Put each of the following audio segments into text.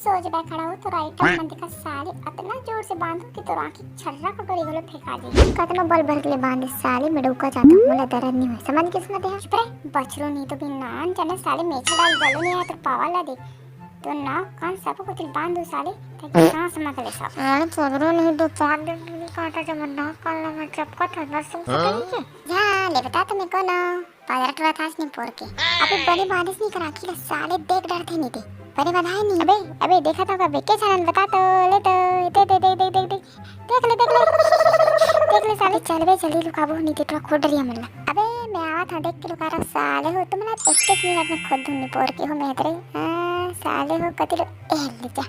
सोच बे खड़ा हो तो राइट मंदी का साले इतना जोर से बांधो कि तो आंखी छर्रा कटोरी गलो फेंका दे कतना बल भर के ले बांधे साले में डुका जाता मोला दर्द नहीं हो समझ किस्मत है चुप रे बचरो नहीं तो बिना जाने साले मेछा डाल गलो नहीं है तो पावाला दे तो ना कान सब को तिल बांध दो साले ताकि सांस मत ले सब अरे पगरो नहीं तो पान दे नहीं काटा जब ना काला में चपका था ना सुन सके जा ले बता तो मेरे को ना पादर टरा था नहीं पोर के अबे बड़ी बारिश नहीं करा कि साले देख डरते नहीं थे बड़े बधाई नहीं अबे देखा था कब के चैनल बता तो ले तो देख ले साले चल बे जल्दी लुकाबो नहीं तो ट्रक खोद रिया मन अबे मैं आवा था देख के लुका रहा साले हो तुम ना 21 मिनट में खुद ढूंढने पोर के हो मैं तेरे साले हो कति ले जा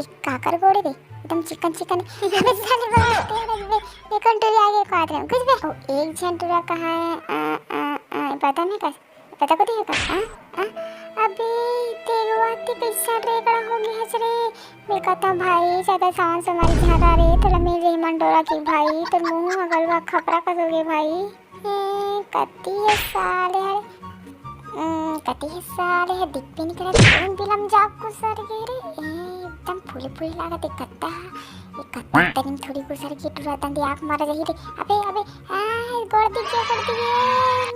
एक काकर गोड़े दे एकदम चिकन अबे साले ये कंट्री आगे काट रहे कुछ बे ओ एक झंटुरा कहां है पता नहीं कैसे पता को दिया का अबे तेरे वाते कैसा रेगड़ा हो गया हस रे मैं कहता भाई ज्यादा सांस हमारी झाड़ा रे तेरा मेरे मंडोरा की भाई तो मुंह गलवा खपरा कसोगे भाई कती है साले है दिख भी नहीं करे तुम बिलम जाग को सर गे रे एकदम फूले लागत एक कत्ता तरीम थोड़ी को सर की टुरा तंदी आंख मारा जही रे अबे गोड़ दी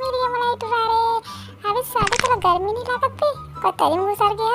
मेरी मलाई टुरा रे अबे साले तेरा गर्मी नहीं लागत पे कतरी मुंह सर गया